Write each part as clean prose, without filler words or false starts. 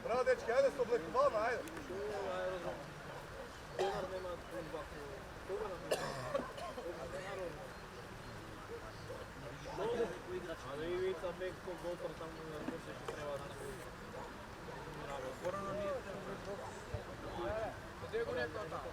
Bravo, dečki, ajde se oblikovamo, ajde. Ali Ivica Bekko gotor tamo na poslije što treba da se Korona nije gdje go rekao tamo?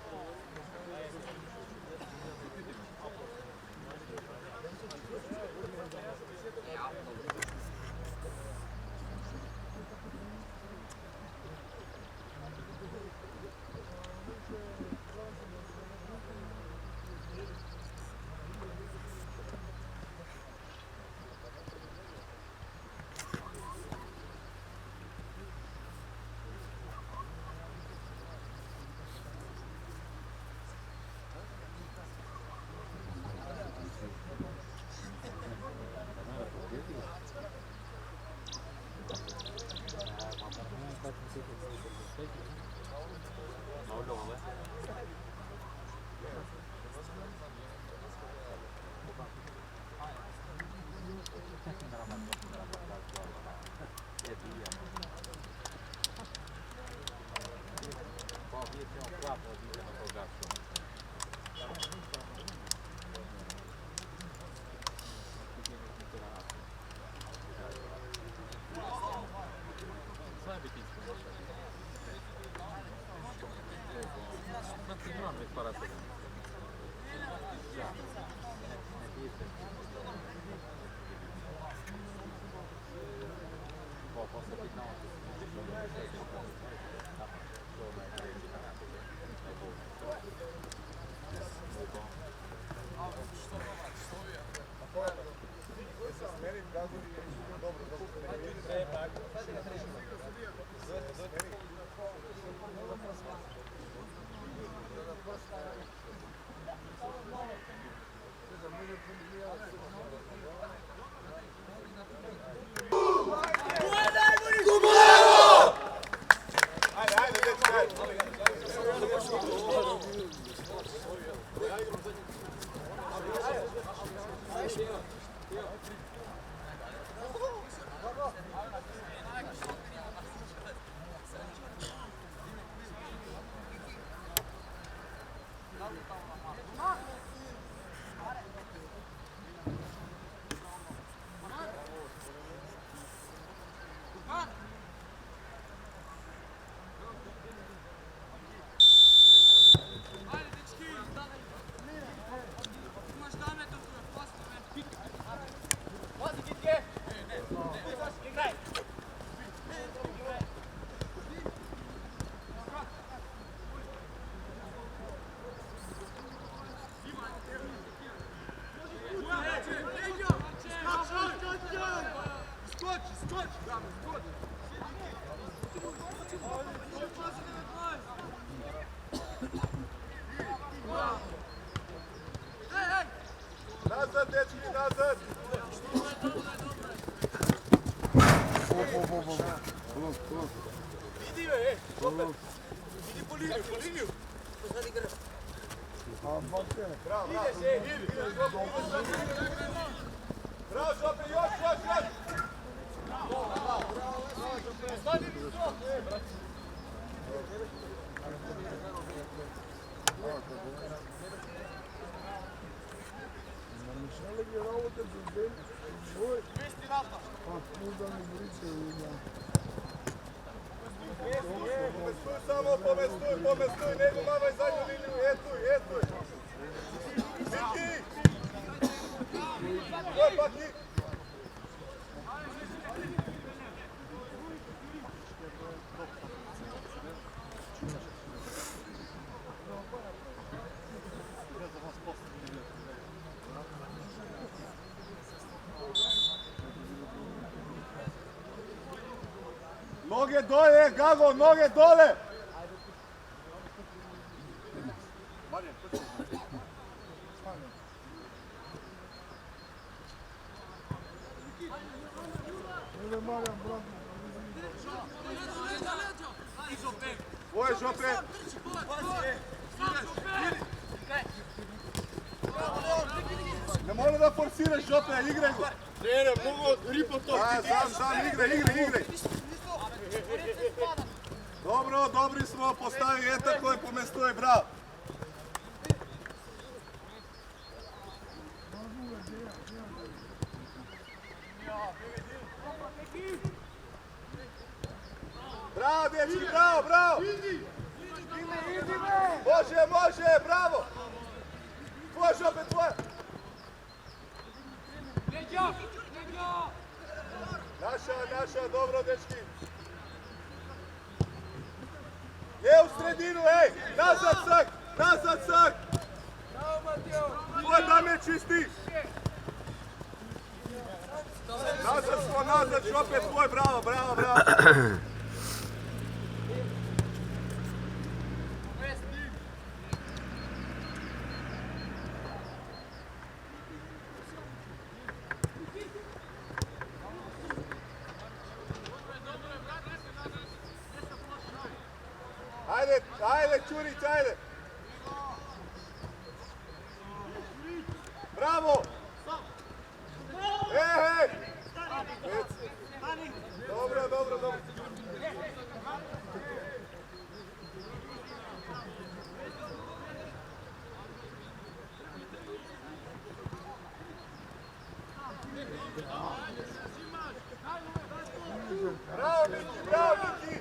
Nazad, dečki, nazad! Vidi me, opet! Vidi po liniju! Sad igra. Bravo, bravo, Žope, još! Stani mi to! Pomestuj samo, pomestuj, ne gumavaj zadnju liniju, etuj! Viki! Tvoj paki! Noge dole, Gago, noge dole! Ой, Žope! Ne mora da forsiraš, Žope, igraj go. Trener, mogu ripo to. Sam, igraj. Dobro, dobri smo, postavi je tako je po mestu je, bravo. Bravo, dečki, bravo! Može, bravo! Tvoja, Žope, tvoja! Naša, dobro, dečki! Je u sredinu, ej! Nazad sak! Tvoj da me čisti! Nazad, Žope, tvoj, bravo! Ajde, Ćurić, ajde! Bravo! Hej! Dobro. Bravo, Miki!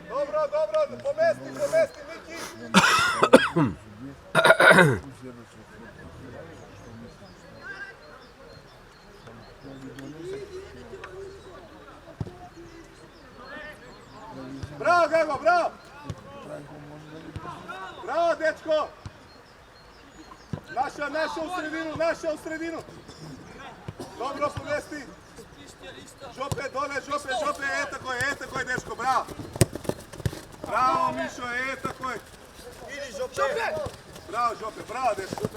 Dobro, pomesti, Miki! Bravo, Gego, bravo! Bravo, dečko! Naša u sredinu! Dobro pomesti! Žope, dole, Žope, tako je, dečko, bravo! Bravo, Mišo, tako je! Idi, Žope! Bravo, Žope, bravo, dečko!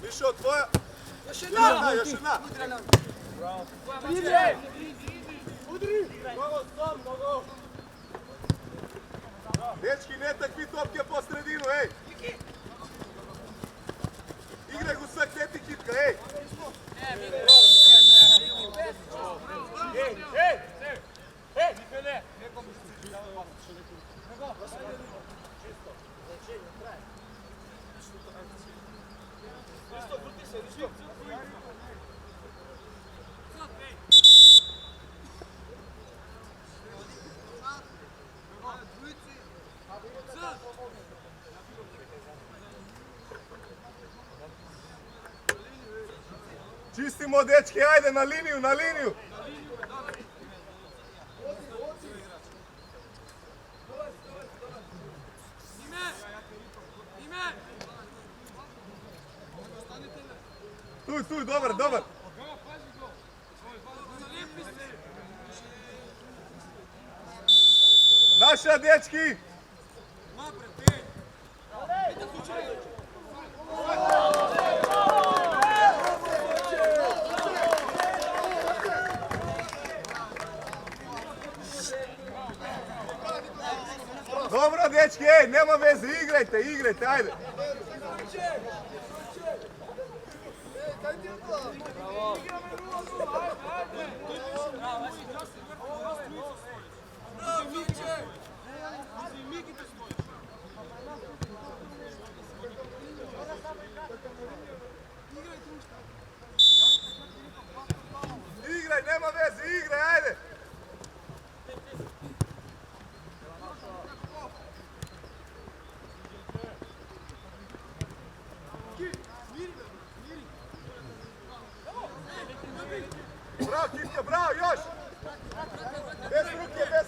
Mišo, tvoja! Još jedna! Udri! Mnogo! Dečki, ne takvi topke po sredinu, ej! Igraj go sak, ne ti kitka, ej! Čistimo, dečki, ajde, na liniju! Tuj, dobar! Naša, dečki! Dobro, dečki, nema veze, igrajte, ajde! Igraj, nema veze, ajde! Bravo, Kifka, bravo, još! Bez ruke, bravo!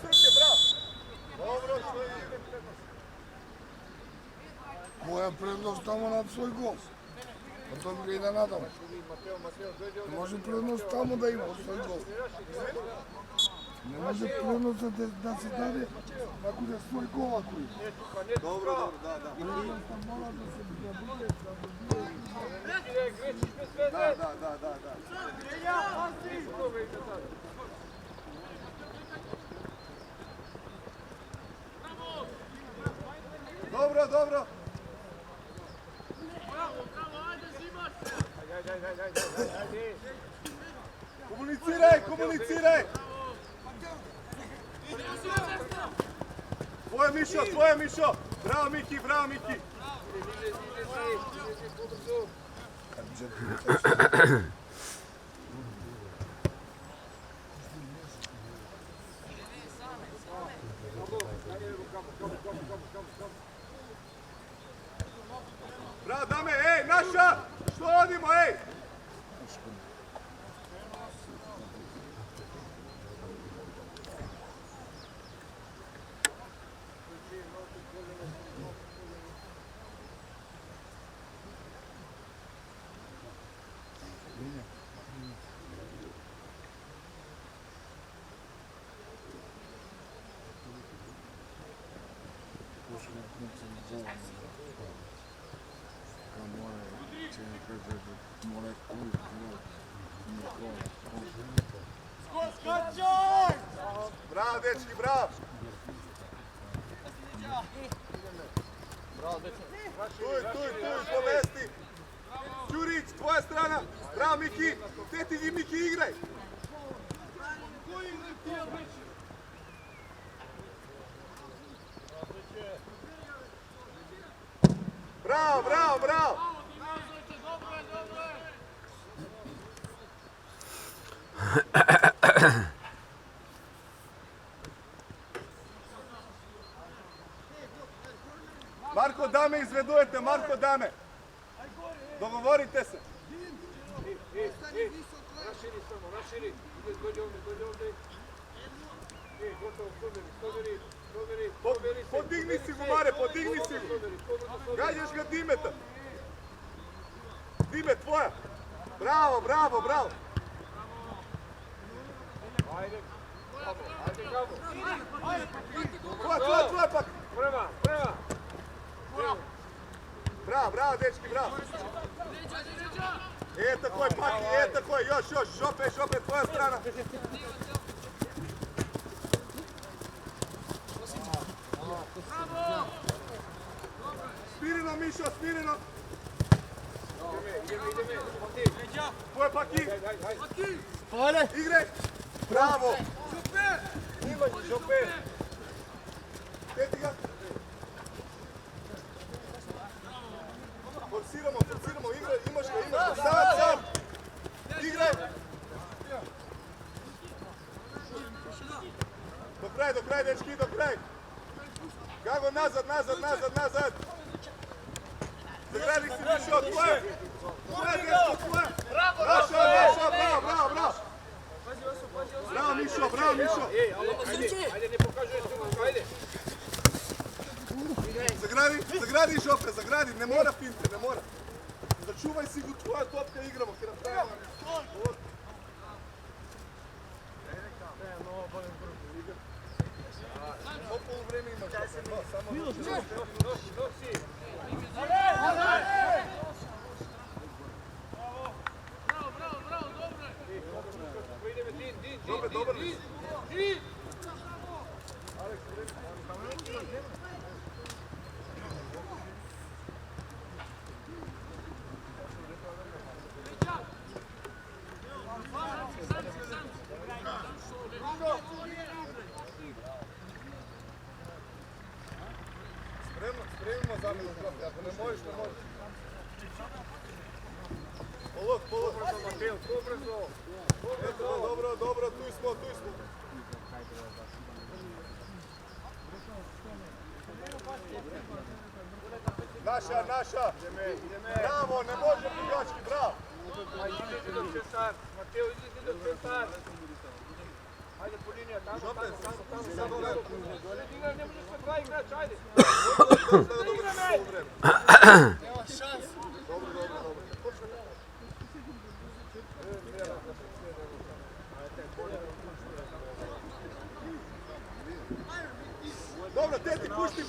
Dobro, što je igre prednost. Moja prednost tamo nad svoj gol. A to bi ga i da nadamo. Ne može prednost tamo da ima svoj gol. Ne može prednost da se dade ako da svoj gol ako ima. Dobro, da. Prednost mora da se bude. Da. Dobro. Komuniciraj! Tvoje Mišo! Bravo Miki! Bravo dame, ej, naša! Što odimo, ej! Bravo, dečki, bravo! Tu, po mesti! Ćurić, tvoja strana! Bravo, Miki! Gdje ti Miki igraj! Bravo! Marko dame izvedujete, Marko dame. Dogovorite se. Raširi. Dođe ovdje. Gotovo, proveri. Podigni si Gumare, podigni si ga. Gađaš ga Dimeta. Dime, tvoja. Bravo. Ajde, kamo. Tvoja pak. Prema. Bravo, dečki, bravo. Tako je, Paki, tako je, još, šope, tvoja strana. Smireno, Mišo, smireno. Ideme. Tvoje, Paki. Igre. Bravo. Šope. Peti ga. Forsiramo, igraj, imaš ga, sam. Igraj. Do kraja, dečki, do kraja. Gago, nazad. Zagradi si Mišo, tvoje. Naša, bravo. Bravo, Mišo. Ajde, ne pokažuje se, ajde. Zagradi Žope, zagradi, ne mora pinte, ne mora. Začuvaj si go tvoja topka, igramo, ker napravimo. Pol vreme imaš, samo Nosi. Dobro. Spremimo zamjenu Žope, ako ne možeš. Polog. Mateo, pobrzo. Dobro, tu smo. Naša. Ideme. Bravo, ne može prigački, bravo. Ajde, dok se sad. centar. Mateo, idi do centar. Ajde po linija, tamo. Ne možeš sa dva igrača, ajde. Igra me! Nema šans. Dobro. Dobro, teti, pušti.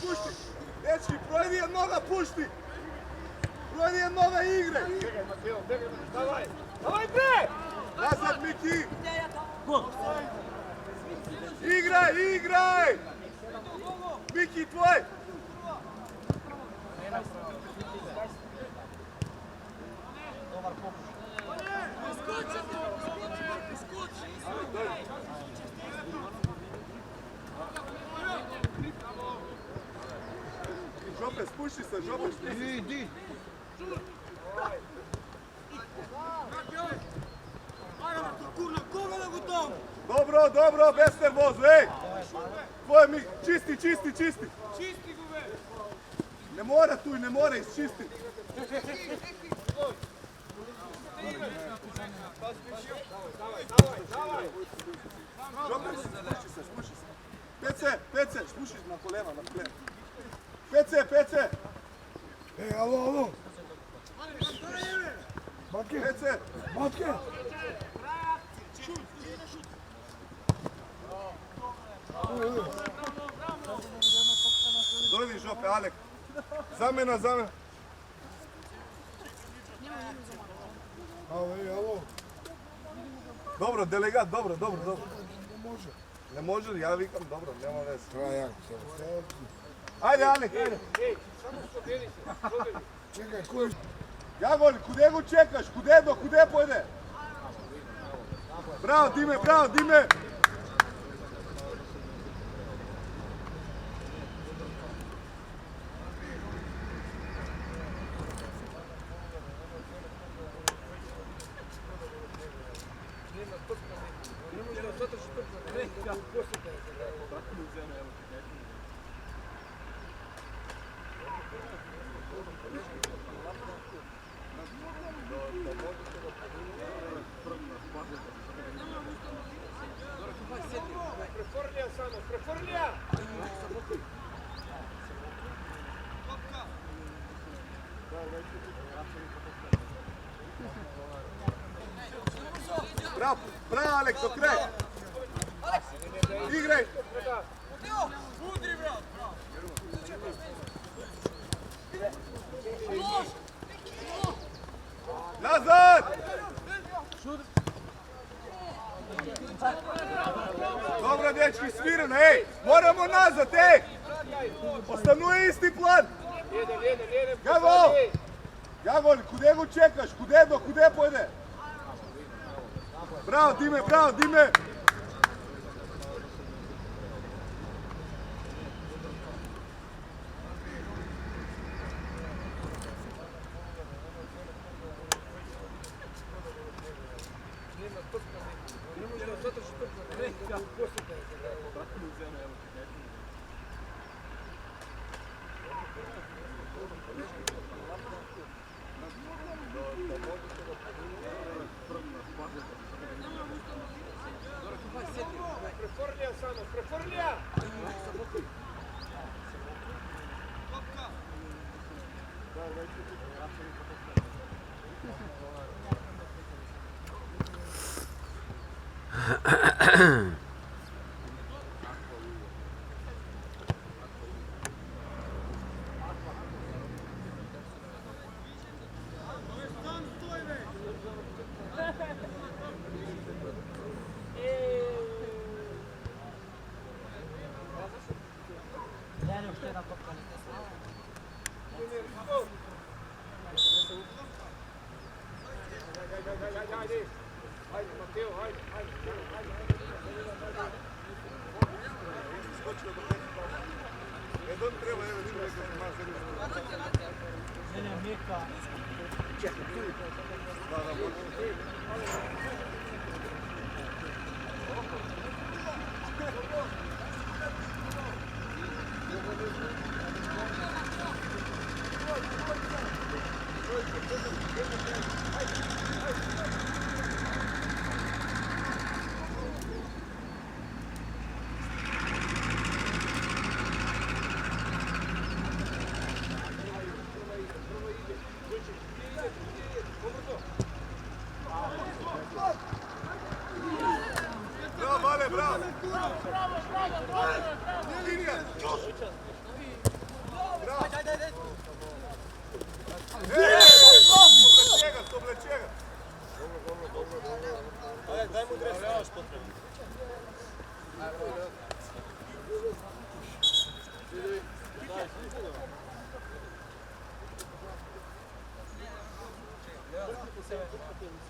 Dečki, projedi od noga, pušti. Projedi od nove igre. Begaj, Mateo, begaj. Davaj bre! Nazad, Miki. Igraj. Miki, tvoj. Žope, spuši se, Idi. Dobro, bez nervozu, ej! Tvoje mi, čisti. Čisti gube! Ne mora, isčisti. Davaj! Žope, spuši se. Pece, spuši na kolena. Pece! Ej, alo. Matke. Dovedi Žope, Alek. Zamena. Alo. Dobro, delegat, dobro. Može. Ne može li? Ja vikam, dobro, nema veze. Trajak. Ajde, Alek, ajde. Ej, samo proberi se. Čekaj, ko je? Jagol, kude go čekaš? Kude pojde? Bravo, Dime. Prefrlja! Bravo, Alek, do kraja. Igraj. Udri, brat! Nazad! Dobro, dečki, smireno, ej! Moramo nazad, ej! Ostanuje isti plan! Jagol, kude go čekaš? Kude pojde? Bravo, Dime! Prefrlja! Ajde, Mateo, ajde. Едон треба, ево, Дime, да се маже. Ne, Mika. Да, може.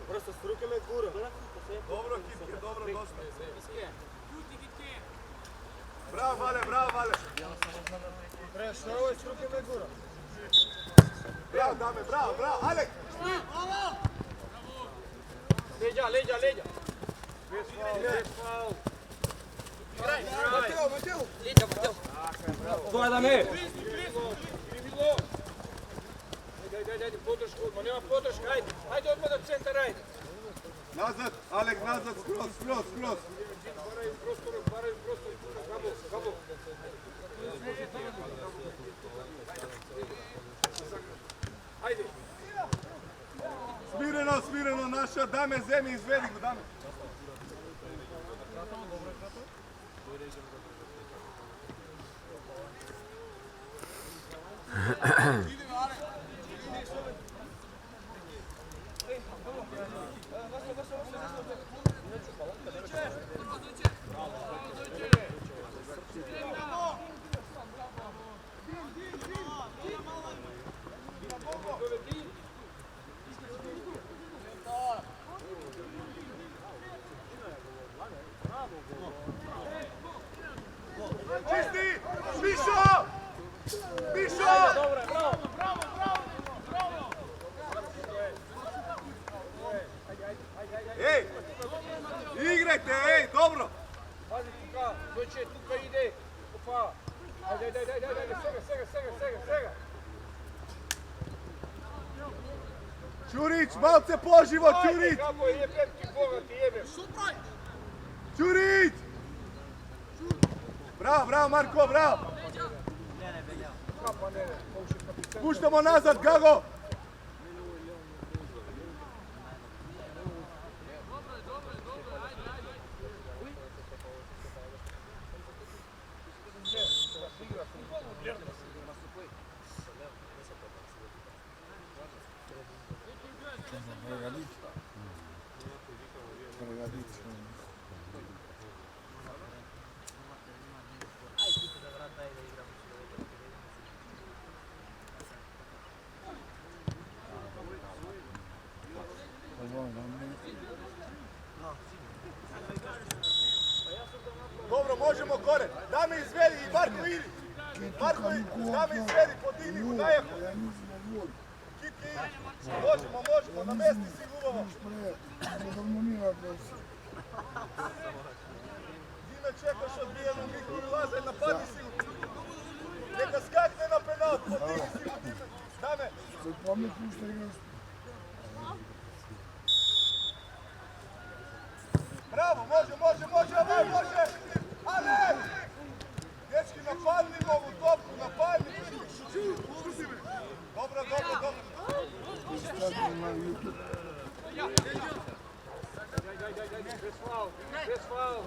Просто с руки ме гура. Dobro, Kitke, dobro, dosta. Bravo, Vale, bravo, Vale. Što je ovo s ruke me gura? Bravo, Dame, bravo, bravo. Alek! Leđa, leđa, leđa. Bez faul. Mateo, Mateo! Tvoja da me! Ajde, podršku, ma nema podrška, ajde odmah do centra, ajde. Nazad, Alek, nazad, skroz. Varaju prostor, kamo. Ajde. Smireno, naša, Dame, zemlji, izvedi go, Dame. Čisti! Mišo! Dobro, bravo! Ej! Igrajte, ej, dobro! Pazi Tuka, doće, Tuka ide. Opa! Ajde, sega! Ćurić, malce poživo, Ćurić! Ajde, kako je jebemki Boga ti jebem. Ćurić! Bravo, Marko, bravo! Kapa ne, pouši kapitan. Puštamo nazad, Gago! Dobro, možemo gore. Dame izvedi i Marko idi. Marko, dame izvedi, podigni mu najaku. Kitke idi. Možemo, na mesti si lubava. Dime čekaš odbijenu Miku i Lazaj, napadi si. Neka skakne na penal, podigni si mu Dime. Dame. Bravo, može, ale! Dječki, napadnimo ovu topku, napadnimo. Dobro. Bez faul.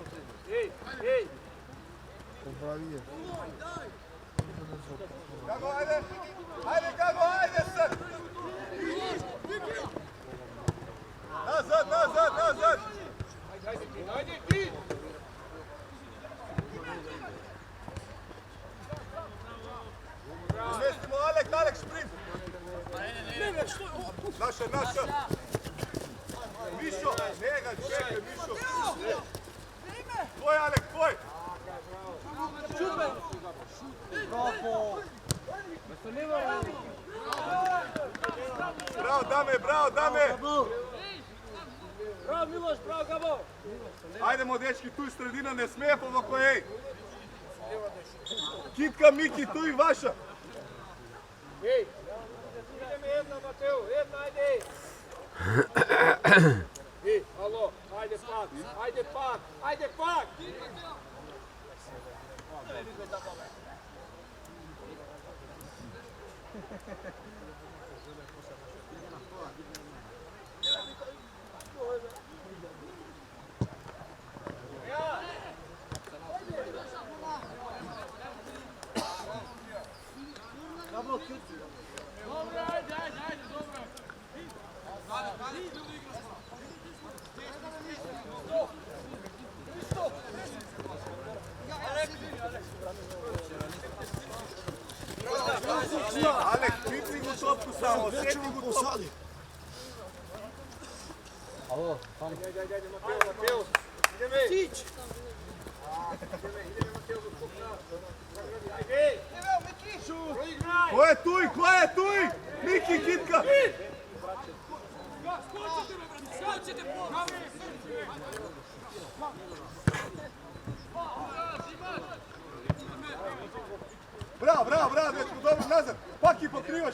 Ej. Gago, ajde sad! Nazad! Ajde ti! Izmestimo Alek, šprint! Naša! Mišo, njega, čekaj, Mišo! Tvoj, Alek, tvoj! Bravo, Dame! Bravo Miloš, bravo Gabo! Ajdemo, dečki, tu je sredina, ne smije pomako, ej! Kitka, Miki, tu i vaša! Ej, ideme jedna, Mateo, ajde! Ej, alo, ajde pak! Alek, priprimi u topku samo, sretni u topku. Ajde, Mateo. Ideme. Ideme, Mateo, do skok na. Ajde. Proigraj. Ko je tuj? Ko je tuj? Miki, Kitka! Bravo, dečko, dobro, nazad. Paki pokrivaš,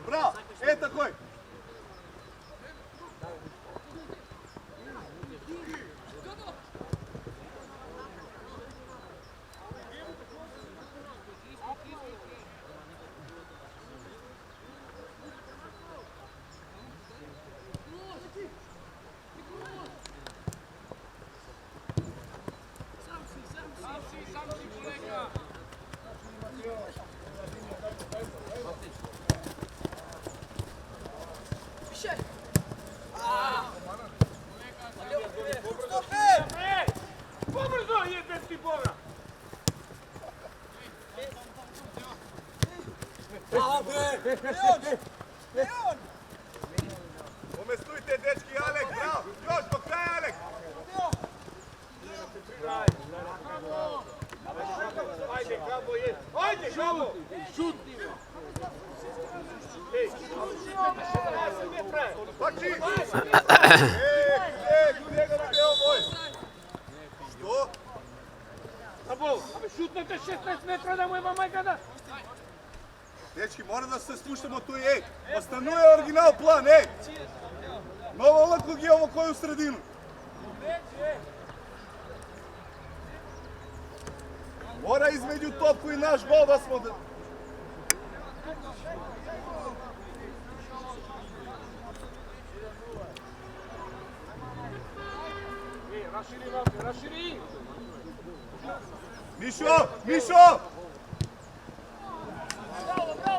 bravo. Tako je. Pobrzo, jebem ti Boga! Pomestujte, dečki, Alek, bravo. Još do kraja, Alek. Ajde, Gabo, je! Ajde, Gabo! Šut! Ej, 20 metra! Paki! Gdje ga nadeo boj? Što? Gabo, šutnete 16 metra da mu je majka da! Dečki, mora da se spuštamo tu, ej! Ostanuje original plan, ej! Novo olaklog je ovo koju sredinu. Mora između topu i naš gol da smo... Raširi vam, raširi! Mišo!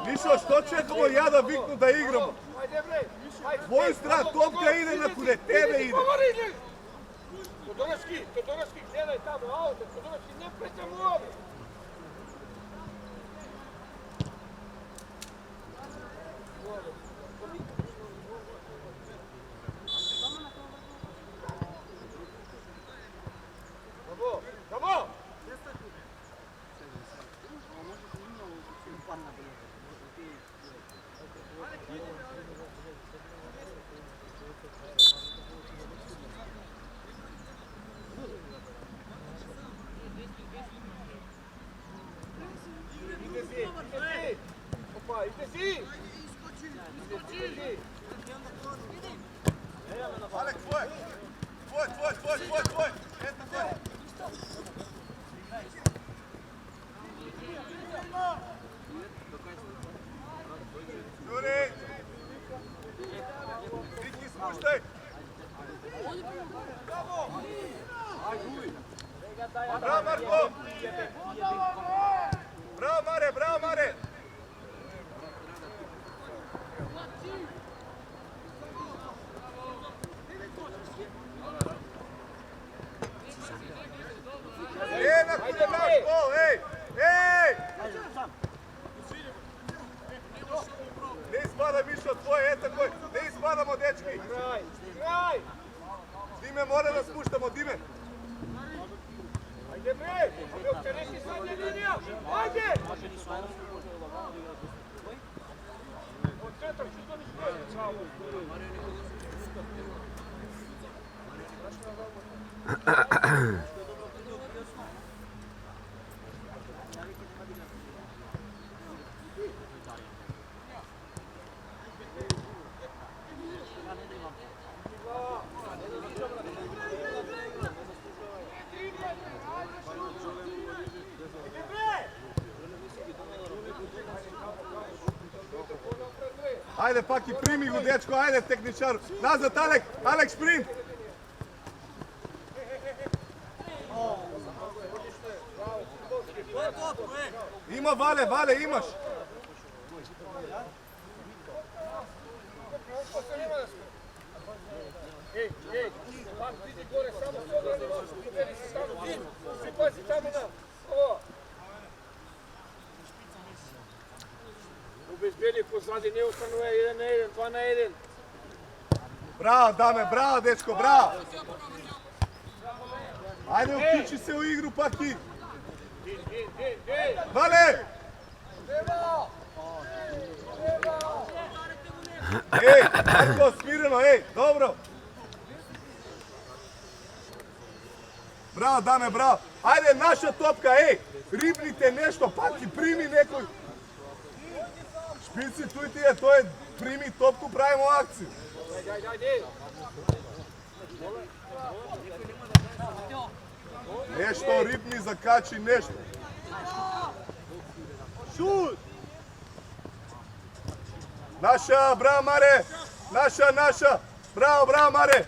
Mišo, što čekamo ja da viknu da igramo? Ajde bre! Tvoj strah, topka ide na kude, tebe ide. Todoroški, gledaj tamo auto, Todoroški, ne prećemo ovdje! Bravo! Opa, ide si! Alek, tvoj! Eto tvoj! Juri! Viki, spuštaj! Bravo, Marko! Bravo, Mare! Ajde, naš gol, ej! Ne ispada, Mišo, tvoje, tako je. Ne ispadamo, dečki. Kraj! Dime, mora da spuštamo, Dime. Ajde bre! Dok te neki srednje linija! Ajde! Od centra, što to ni stoji? Ajde, Paki, primi go, dečko, ajde, tehničar. Nazad, Alek, sprint. Ima, Vale, imaš. Ej, Pak, vidi gore, samo to odradi vas, uberi se tamo, svi pazi tamo na ovo. Obezbedi pozadi, ne ustanu 1 na 1, 2 na 1. Bravo, Dame, bravo, dečko, bravo. Ajde, uključi se u igru, Paki. Vale! Ej, Marko, smireno, ej, dobro. Bravo, Dame, bravo. Ajde, naša topka, ej, ribnite nešto, Paki, primi nekoj. Špici, tu ti je, to je, primi topku, pravimo akciju. Nešto ribni, zakači nešto. Šut! Naša, bravo Mare! Naša! Bravo Mare!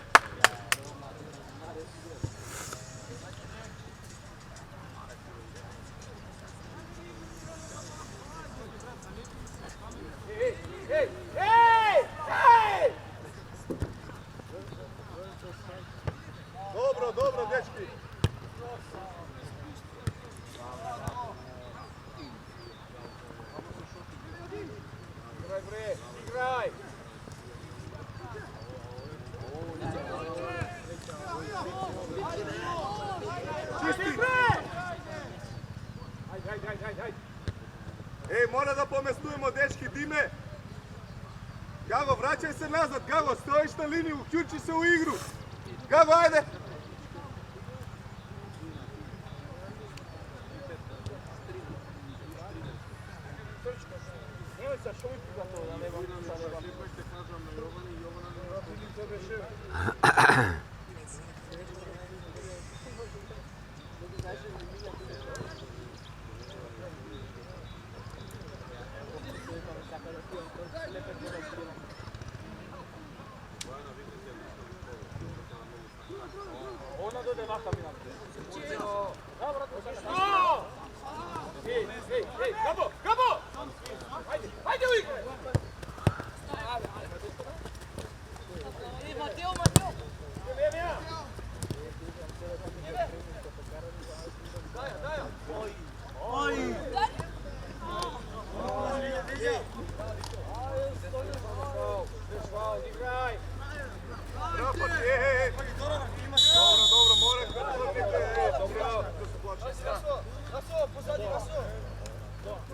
Dobro, dečki! Igraj! Čisti! Hajde! Ej, mora da pomestujemo, dečki, Dime! Gago, vraćaj se nazad, Gago, stojiš na liniju, uključi se u igru! Gago, ajde! Ona dode maha mi nam. Ej, Gabo! Hajde u igru! Mateo! Daja! Igraj! Bravo, Paki, ej! Dobro, moram ga dobro.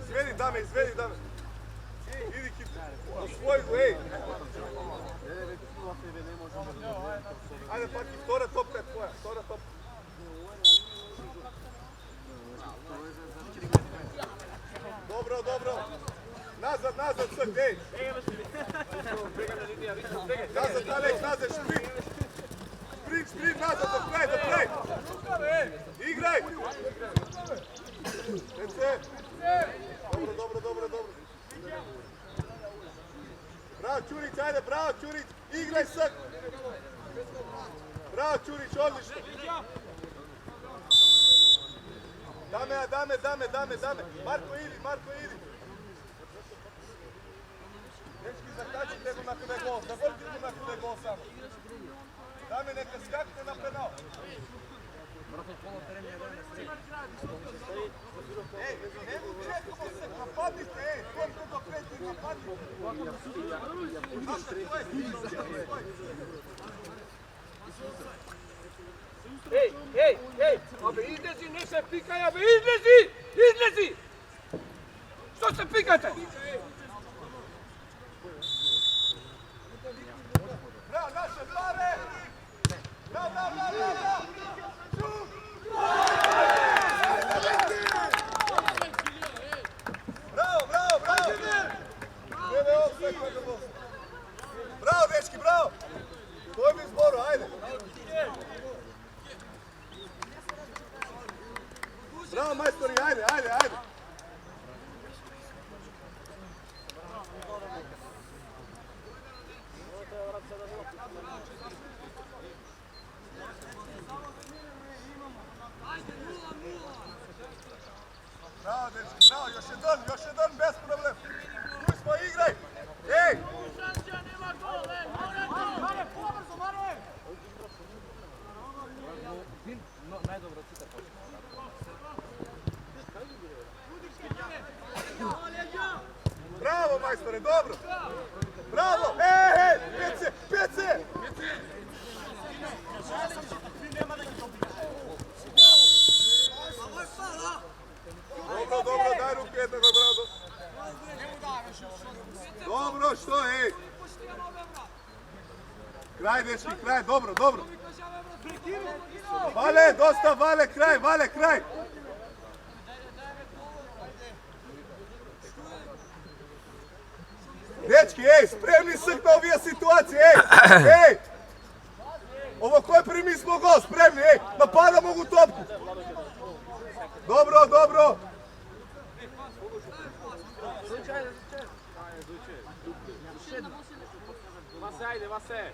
Izvedi, Dame. Idi hitno. Osvoji, ej. Ajde, Paki, vtora topka je tvoja. Dobro. Nazad, sad, ej. Nazad, Alek, nazad, sprint, nazad, do kraj. Igraj. Dobro. Bravo, Ćurić, igraj sad. Bravo, Ćurić, odlično. Dame. Marko, idi. Dečki, zakačite go nakon je gol. Zavrti go nakon je gol samo. Dame, neka skakne na penal. Ej, evo čekamo se, napadnite, koliko do kreti, napadnite. Ej, abe izlezi, ne se pikaj, abe izlezi! Što se pikate? Bravo, naše pare! Bravo! Bravo, dečki, bravo! To je mi zboru, ajde! Bravo, majstori, ajde! Bravo, dečki, bravo, još jedan, bez problem. Tu smo, igraj! Ej! Bravo, majstore, dobro! Bravo! Pece! dečki, kraj, dobro, dobro. Vale, dosta, Vale, kraj. Dečki, ej, spremni se na ovije situacije, ej! Ovo koje primi smo gol, spremni, ej, napadamo u topku. Dobro. Vase, ajde, Vase.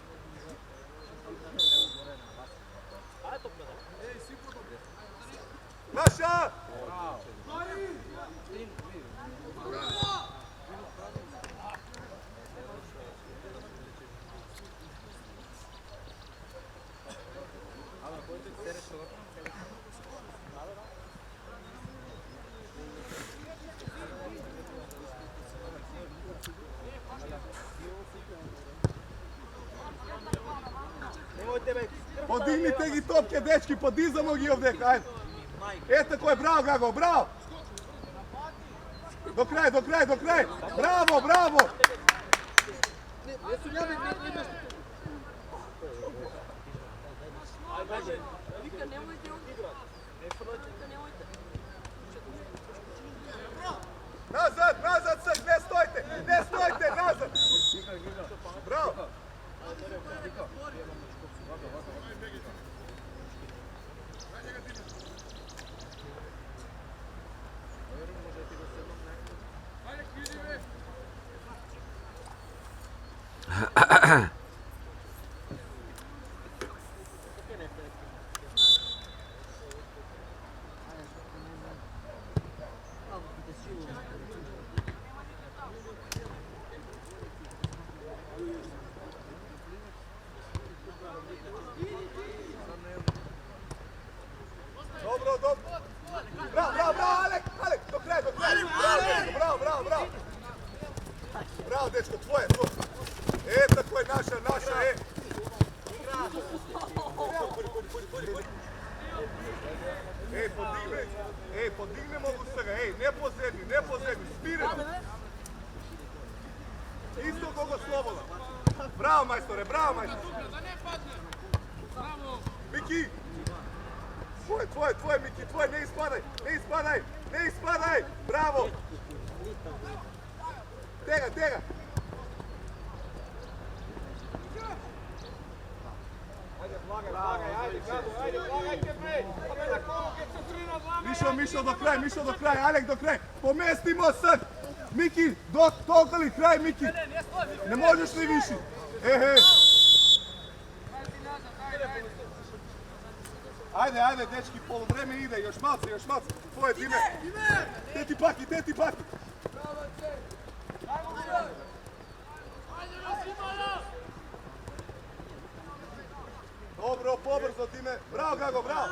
Naša! Podignite gi topke, dečki, podizamo gi ovdje, ajde. Tako je, bravo Gago, bravo! Do kraj! Bravo! Nazad sad, ne stojte, nazad! Bravo! Dobro. Bravo, Alek, do kraja. Bravo. Bravo, dečko, tvoje. Tako je naša, podignemo u svega, ne po zemlji, spiramo. Isto kogo sloboda. Bravo, majstore. Miki! Tvoje, Miki, ne ispadaj! Bravo! Tega! Mišo do kraj, Alek do kraj! Pomestimo sad! Miki, toliko li kraj, Miki! Ne možeš li viši? Ajde, dečki, polovreme ide, još malce, tvoje Dime! Teti paki! Dobro, pobrzo Dime, bravo Gago, bravo!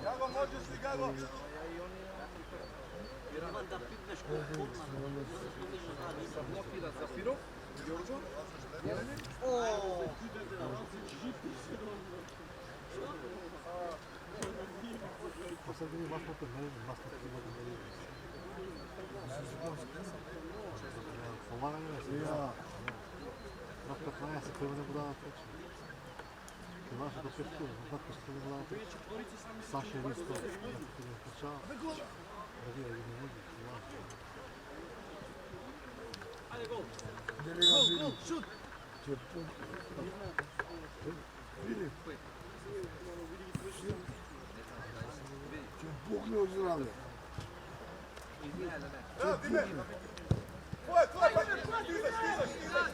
Gago, možeš li Gago? Саша Ристо, Gol, šut! Će pukne u zdravlje. Bravo, Dime. Tvoje, pa stizaš.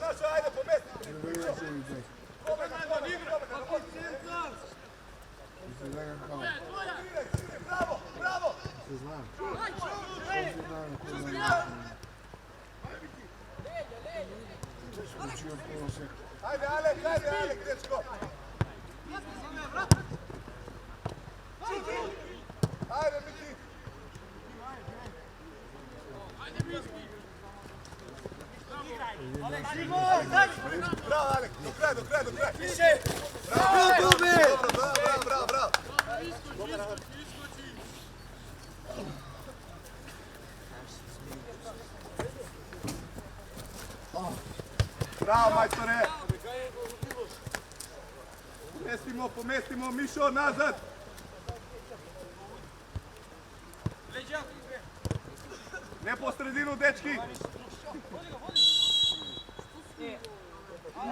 Naša, ajde, pomesti. Bravo. Ajde, Alek, dečko. Ajde, Miki. Bravo, Alek, do kraja. Bravo. Bravo, majstore. Pomestimo, Mišo, nazad. Ne po sredinu, dečki.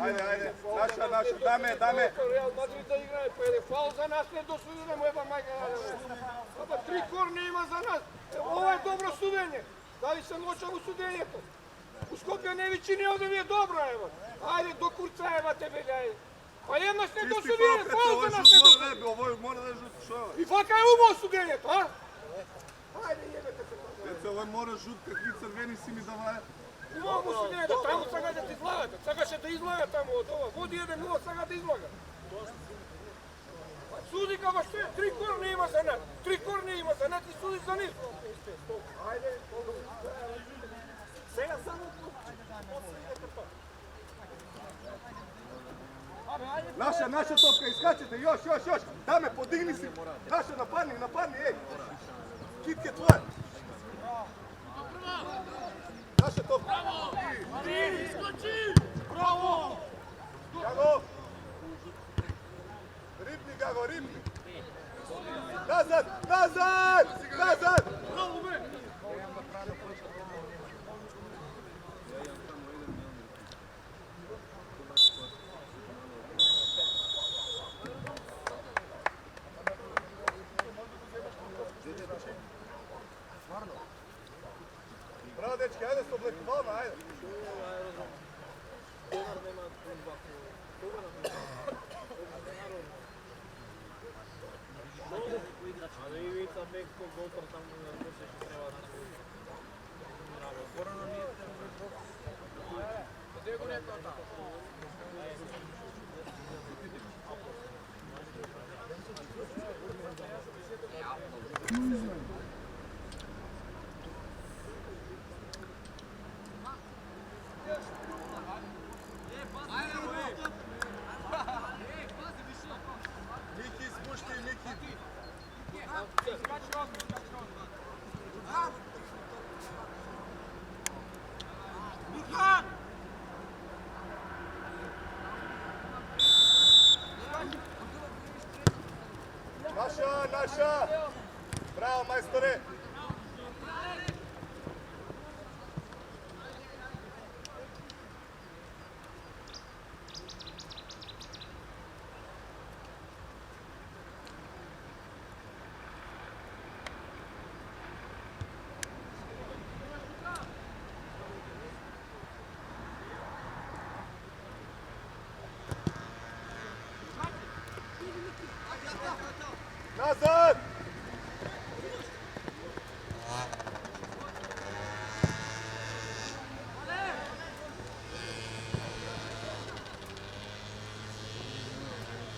Ajde, naša, dame. Real Madrid da igra, pa je faul za nas, ne dosudimo, jeba majka. Pa 3 korne ima za nas. Ovo je dobro sudenje. Da li sam ločan u sudenje to? U Skopje ne većini ovdje mi je dobro, evo. Ajde, do kurca, evo tebe, gledaj. Pa jedno ste dosudili, faul za nas ne dosudili. Ovo mora da je žut šova. I faka je umao sudenje to, a? Ajde, jebete se to. Djeca, ovo mora žut, kakvi crveni si mi davaja. Umao mu sudenje, da tamo sada da ti izlagate. Sada će da izlaga tamo od ova. Vodi 1-0, sada da izlaga. Pa sudi kao što je, 3 korne ima za nas. 3 korne ima za nas i sudi za njih. Ajde, Sega samo Naša topka, iskačete, još. Dame, podigni si. Naša, napadni, ej. Kitke tvoje. Naša topka. bravo! Gago. Ribni. Nazad. Bravo, bre! Bravo, dečki, ajde s oblekovanjima, ajde. Ali Ivica Bekko Goltor tamo na Rusiji što treba da se razminirava. Otvoreno nije Miki, spušti, Miki. Naša! Bravo, majstore! Nazad!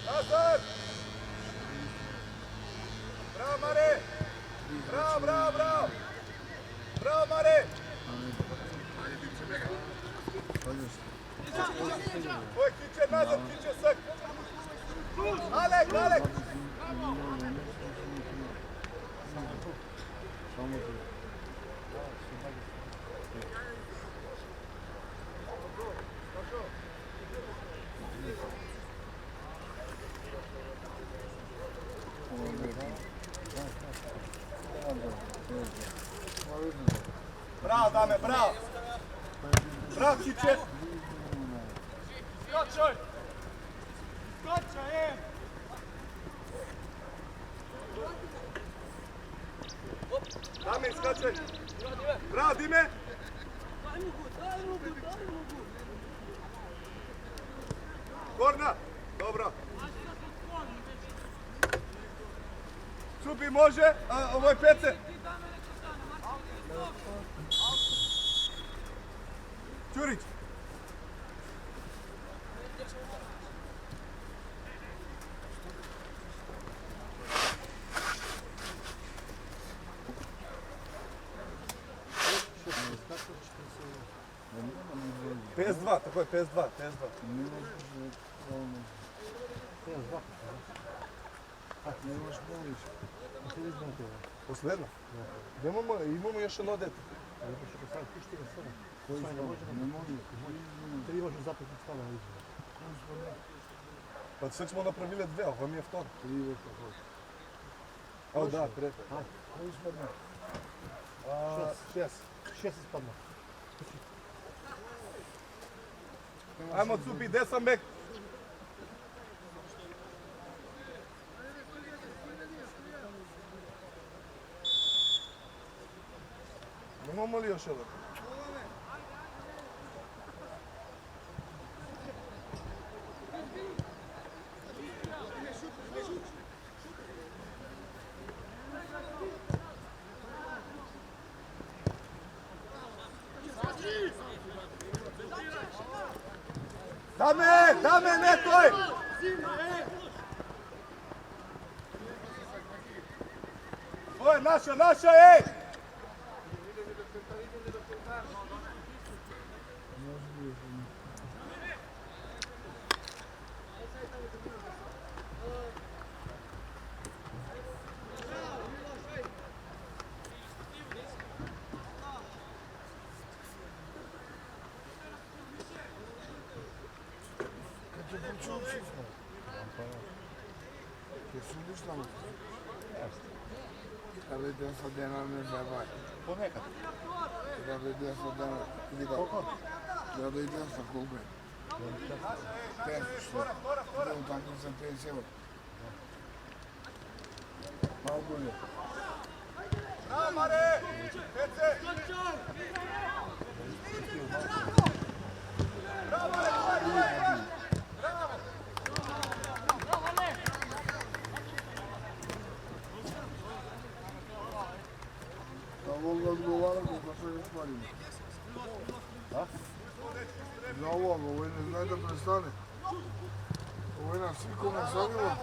Nazad! Bravo, Mare! Bravo! Bravo, Mare! Tvoj kiće nazad, kiće sak! Alek! Bravo, dame, bravo! Bravo, kiće! Skočaj, Dame, Dame iskače. Bravo, Dime. Korna. Dobro. Čupi može, a ovo je Pece. Ćurić. PS2, tako je, PS2. Nemaš pomoć. Последно? Имamo još jedno dete. Koji spava? Ne može. Pa sad smo napravili dve, ovo mi je vtor. O da, treta. Koji spadne? 6. Ajmo Cupi, gdje sam bek? Imamo li još jedan? Dame, ne toj! Ovo je naša, ej! Kada idem sa dena ne zavaj. Ponekad. Kada idem sa dena. Koliko? Kada idem sa koliko? Teško. Idem tako sam 5 eura. Malo bolje. Bravo, Mare! Pece! Bravo, Mare! Ovoga odgovara kako se ga spalimo. Za ovoga, ovo ne zna da prestane. Ovo je nas sikome savilo.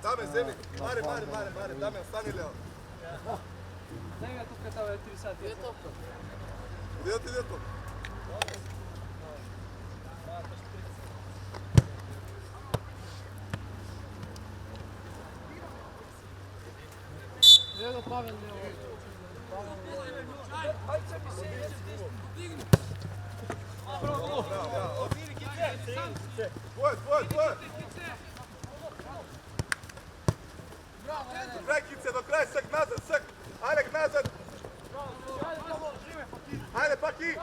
Dame, zemlji. Mare, Dame, ostani Leo. Daj ga tu kad ovo je 3 sati. Gdje je to? Gdje je to? Gdje ga Pavel ne ovo? Hajde se mi se, digni. Bravo. Tvoje. Do kraja, Kice, do kraja, sak nazad. Alek nazad. Ajde, Paki.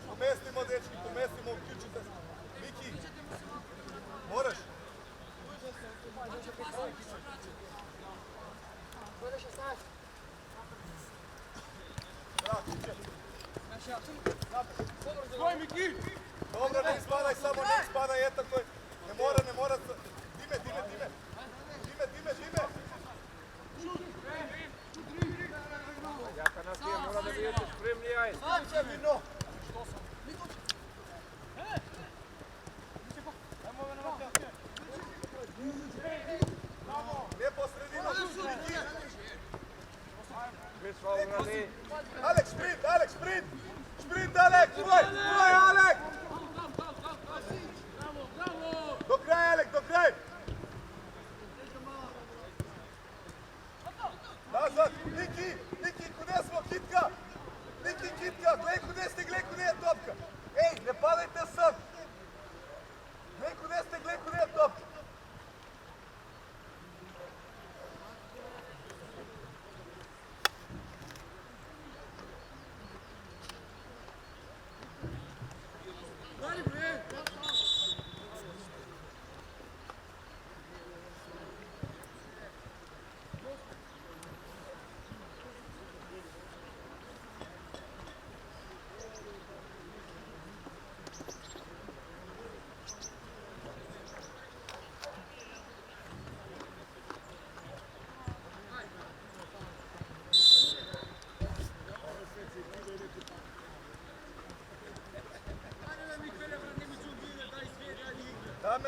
Pomestimo, dečki, uključite se. Viki, moraš. Svoj Miki! Dobro, ne ispadaj samo, ne ispadaj, tako je. Ne mora. Dime. Jaka nas je, mora da budete spremni, ajde. Lijepo sredina, Viki. Bez faula, ne. Alek, sprint! Sprint, Alek! Tvoj, Alek! Do kraja, Alek, do kraja!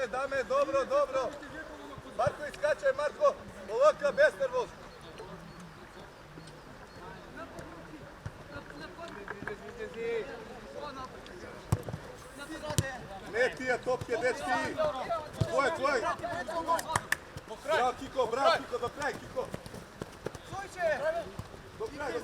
dame, dobro, dobro. Marko iskačaj, Marko. Ovoga, bez nervoz. Ne tija topke, dečki. Tvoje. Bravo, Kiko, do kraja, Kiko. Do kraja.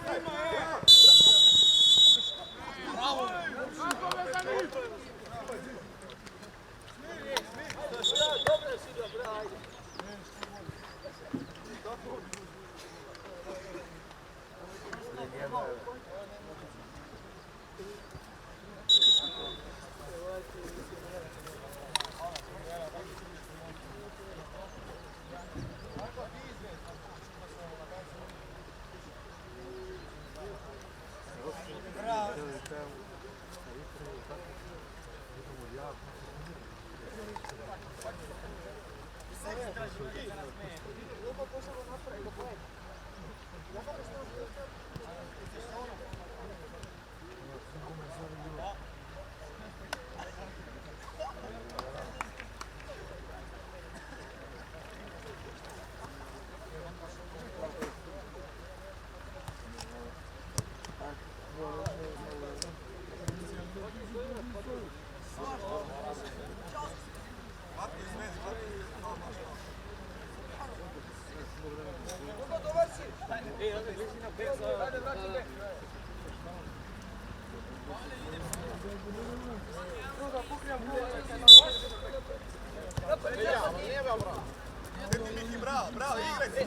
Miki, bravo, igrajte.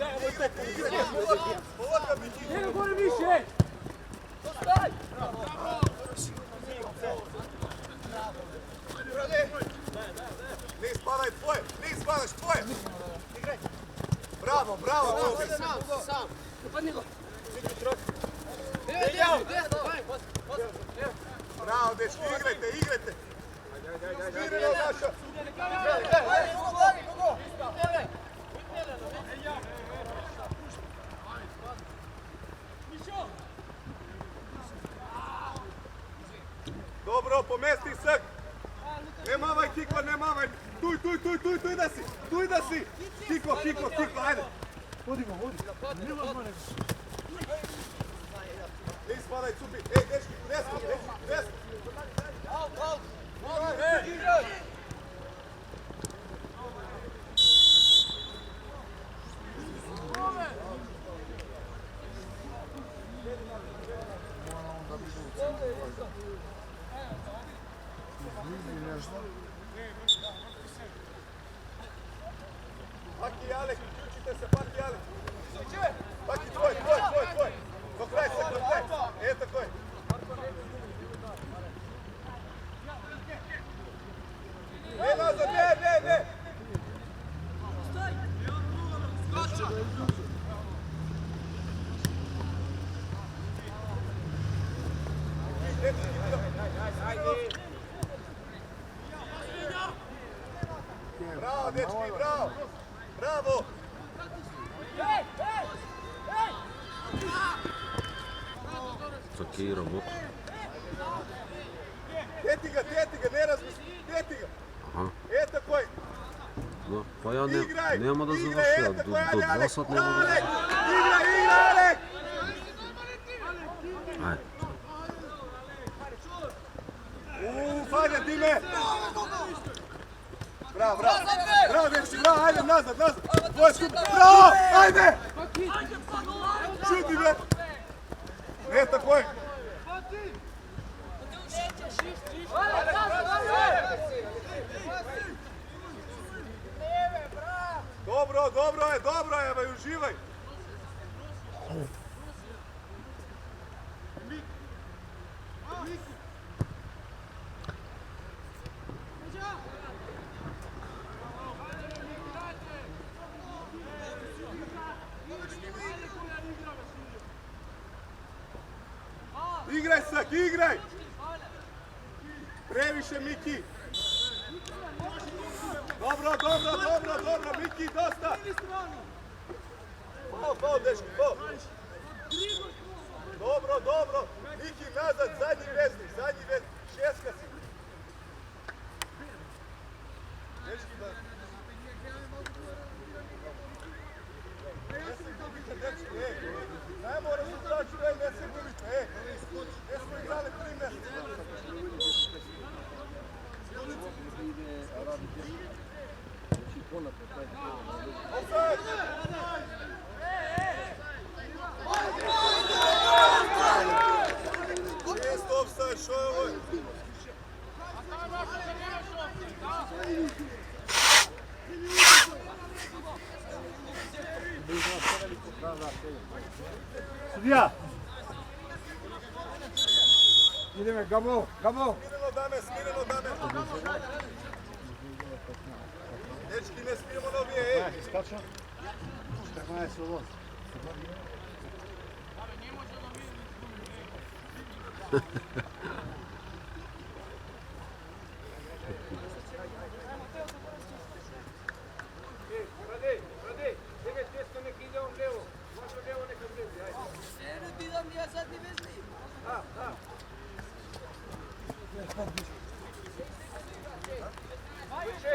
Ovoga, Miki. Ne ispadaj tvoje. Bravo, ovdje. Bravo, dečki, igrajte. Smireno, Daša. Dobro, pomesti se. Ne mavaj, Kiko, ne mavaj. Tuj da si. Kiko, ajde. Vodi. Ne ispadaj, cupi. Ej, dečki, desno. Paki, Alek, uključite se, Paki, Alek. Paki, tvoj. Do kraja. Tako je. Ne nazad, ne. Bravo, dečki, bravo. Такий робот. Teti ga, ne razmisli, teti ga. Ага. Такой. Ну, па я няма да Играй, завърша. До такой, 2 сат няма да завърша. Играй, Алек! Айде. Фаня, Диме! Браво, дечки, айде, назад! Твой скуп, браво, айде! Чуди, бе! Не, такой! Dobro je, uživaj! Igraj, Sak, igraj! Previše, Miki! Dobro, Miki, dosta! Fao, dečki, fao! Dobro! Miki, nazad, zadnji veznik, šeska si! Dečki, da Jest offside, što je ovo? Sudija! Ideme, Gabo, Gabo. Smireno dame. Dečki, ne smijemo novije, ej. Skača? Kako je slovo? Rade, čekaj, tjesto nek ide on levo. Može levo neka zredi, ajde. Više,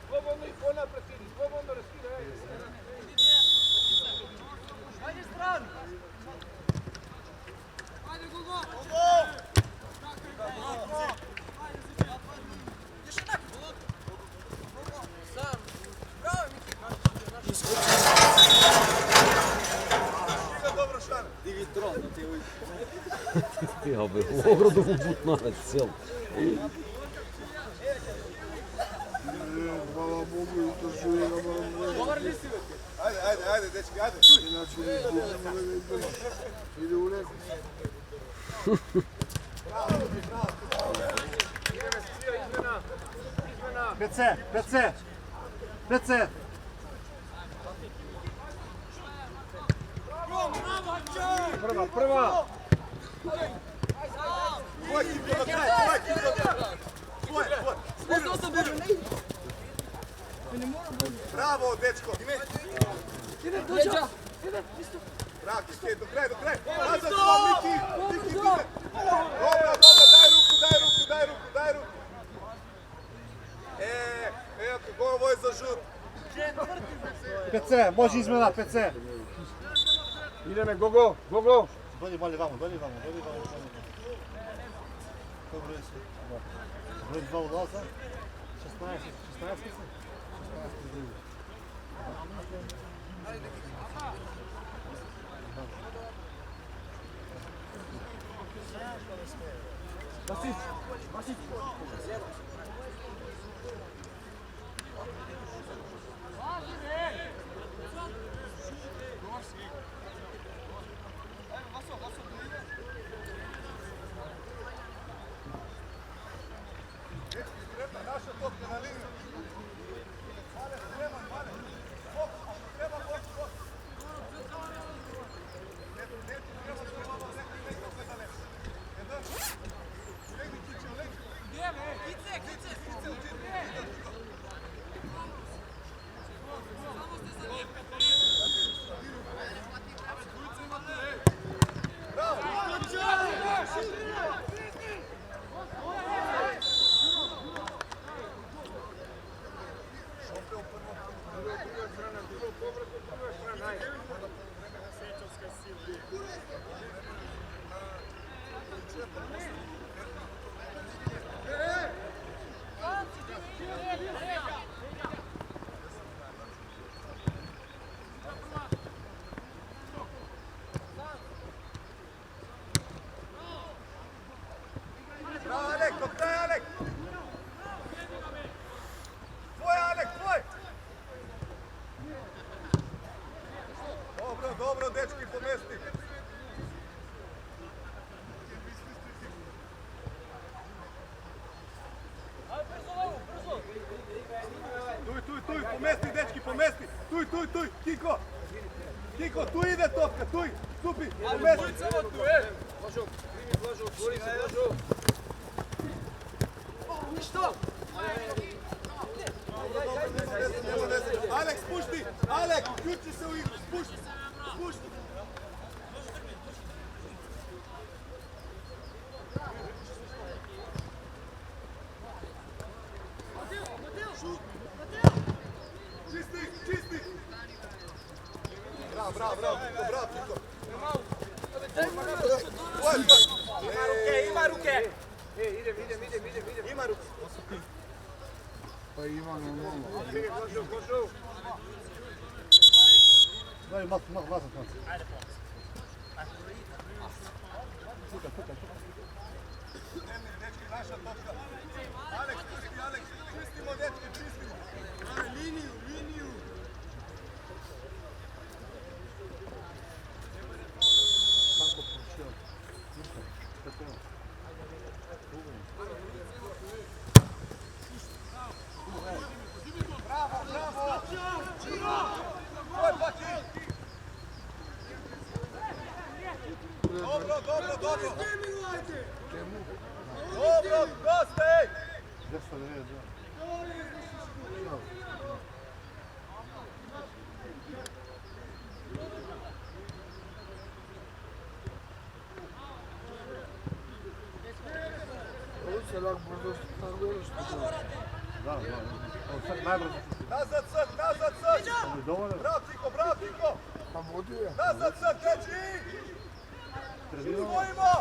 slobodno i ponapred idi, slobodno raskida, ajde. Dobro, Šan. Ja bi u ogrodu u butnarac cijel. Hvala Bogu, izdržu je na moram reći. Ajde, dečki, ajde. Inače, ide u neku. PC! Prva. Tvoj kip do kraja, tvoj. Bravo, dečko. Bravo, skej, do kraja. Nazad smo, Miki, ide. Dobro, daj ruku. Evo kako ovo je za žut. PC, može izmena, PC! Ideme, Gogo. Dolje vamo. Dobro je sve. Broj 2 ulaza. 16 mislim. Naša topka na liniju. Male, spreman. Fokus, ako treba, fokus. Neto, treba što je malo neko gledale. Jedan. Legni, kiće, legni. Kice, Bravo, Alek, do kraja, Alek. Tvoj, Alek, tvoj. Dobro, dečki, po mesti. Tuj, po mesti, dečki, po mesti. Tuj, Kiko, tu ide topka, tuj, stupi, po mesti. Blažo, otvori se, Blažo. Alek, spušti! Alek, uključi se u igru, spušti! Čisti! Bravo, Tiko! Ima ruke. Idem. Ima ruke. Pa ima normalno. Daj, masat. Dečki, naša točka. Aleks, čistimo, dečki, čistimo. Liniju. Bravo. Tvoj Baki. Dobro. Dobro, dosta, ej! Ovo se lako brzo stavljeno što je. Nazad sad! Bravo, Tiko! Pa vodio je. Nazad sad, dečki! Uzvojimo!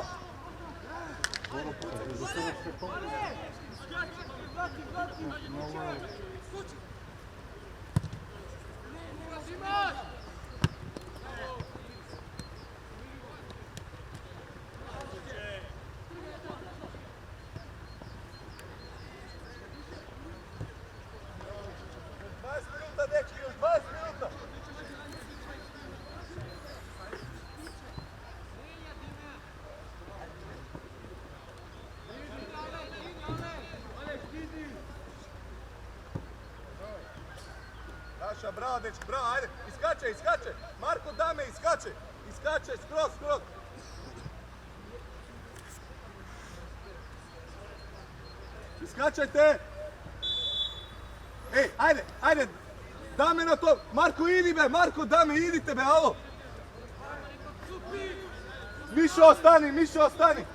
Dečki, još 20 minuta! Naša, bravo dečki, bravo, ajde, iskače! Marko Dame, iskače, skroz! Iskačajte! Ej, ajde! Dame na to! Marko, idi be! Marko, Dame, idite be, alo! Mišo, ostani!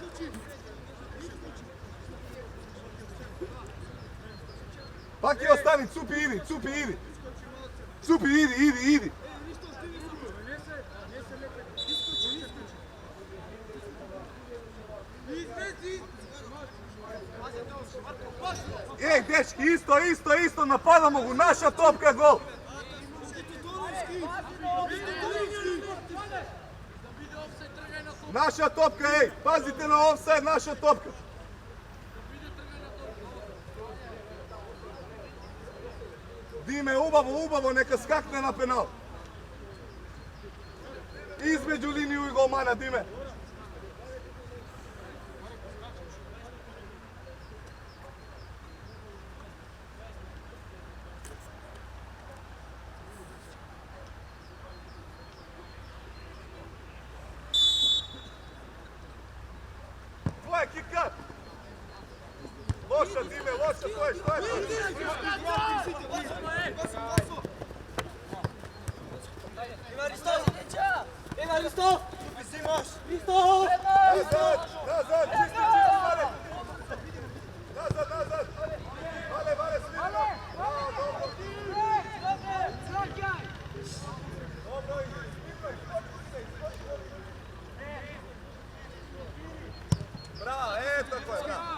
Paki, ostani, Cupi, idi! Cupi, idi! Ej, dečki, isto, napadamo u naša topka, gol! Naša topka, ej, pazite na offside, naša topka! Dime, ubavo, neka skakne na penal! Između liniju i golmana, Dime! Tvoje, kikat! Loša, Dime, to je! Aristof! Nazad, čisti, Vale! Nazad! Vale, slivno! Bravo, dobro! Dobro, bravo, tako je, bravo!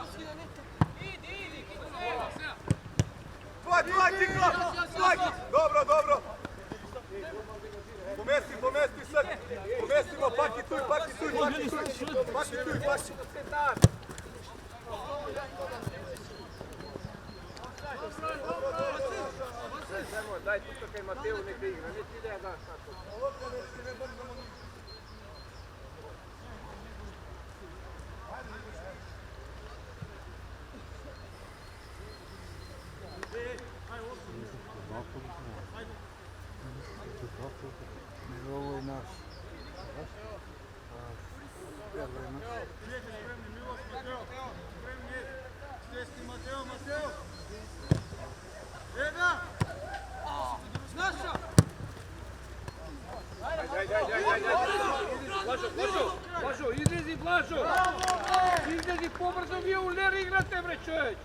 Tvoj, Kiko! Dobro! Pomesti sad! Pomestimo, Paki tu! Daj tu kaj Mateo neka igra, ne ti da ja daš tako. Ovo je naš. Blažo, izlezi Blažo! Izlezi pobrzo, vi u ler igrate bre čovječ!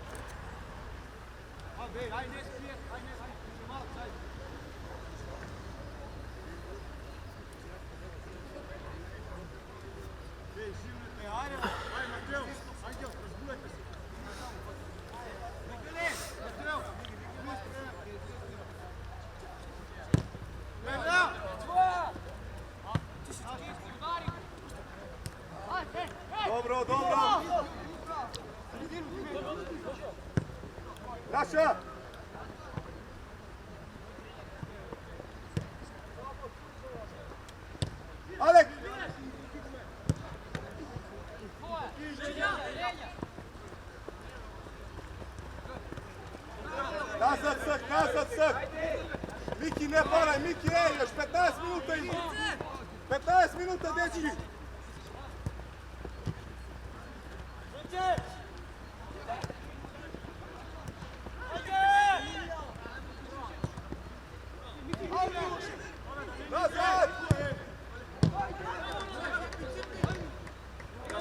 Miki, još 15 minuta ima. 15 minuta, dečki. Nazad!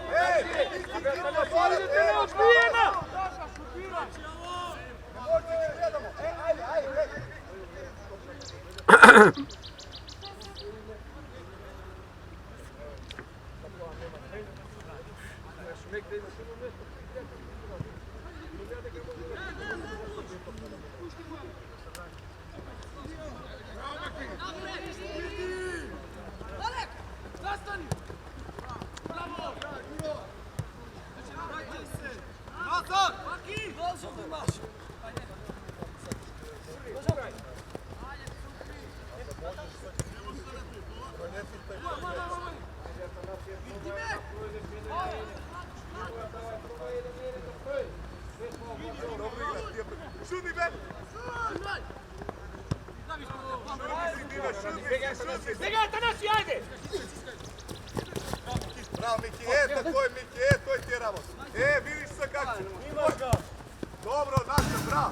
Ej, Miki, Idete neodbijena! Šuti, Ben! Bjegaj, Tanasi, ajde! Bravo, Miki, tako je, Miki, to je tjeramo. Vidiš se kako ćemo. Dobro, naša, bravo.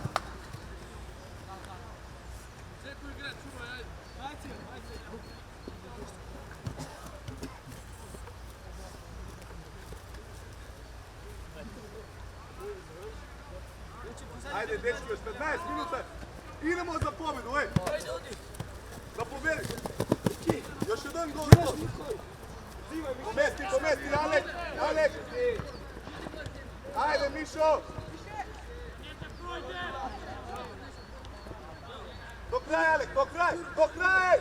Ajde, dečki, još 15 minuta. Idemo za pobjedu, Da pobjedi. Još jedan gol i to. Pomesti, Alek. Ajde, Mišo. Do kraja, Alek, do kraja.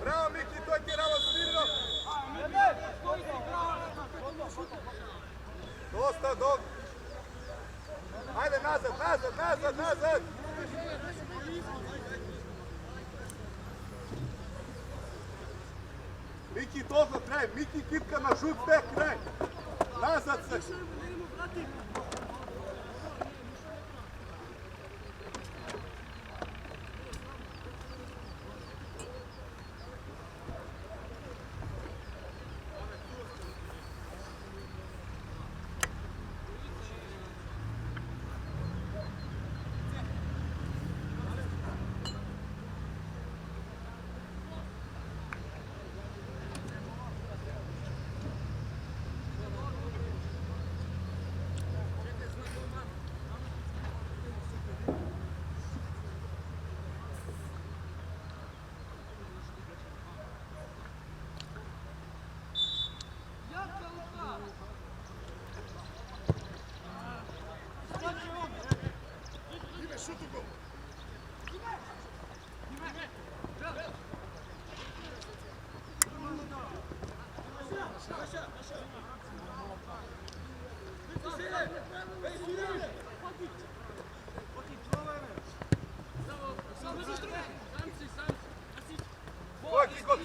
Bravo, Miki, to je tjeralo svirno. Dosta, dok. Ajde, nazad. Miki, toliko kraj. Miki, kitka na žut, tek kraj. Nazad se.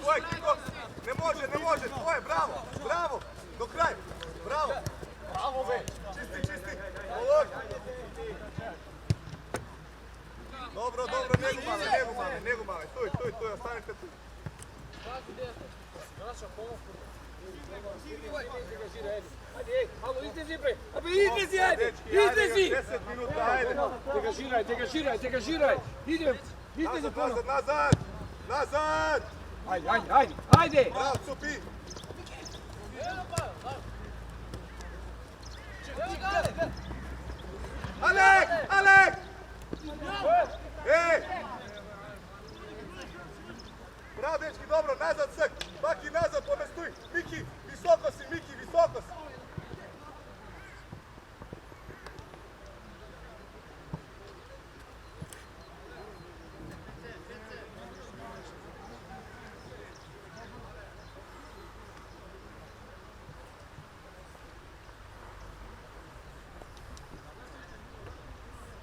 Tvoj kiko, ne može, tvoje, bravo, do kraja, bravo, be, čisti, ovog. Dobro, nego male, tu, ostanite tu. Alo, izdezi bre, ajde, 10 minuta, ajde. Degažiraj, idem, izdezi ponovno. Nazad! Ajde! Bravo, Cupi! Alek! Bravo, dečki, dobro, nazad srk. Baki nazad, pomestuj. Miki, visoko si, Miki, visoko si.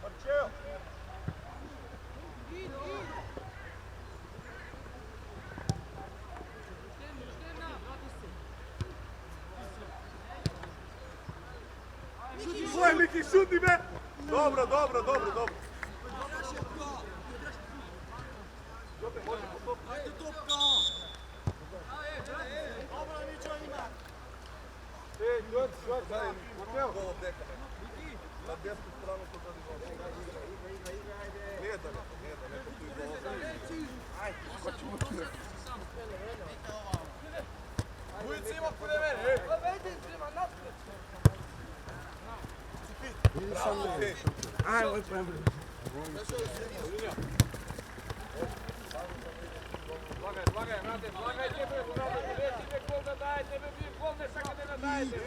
Marčeo. Svoje, Miki, šuti me! Dobro, dobro, dobro, dobro. Na desnu stranu to da nije daleko, tu je gol. Bujici ima kod mene, Ajmo, prema. Slagaj, Rade, slagaj tebe, reci me gol da daje, tebe vi gol ne sakate da dajete.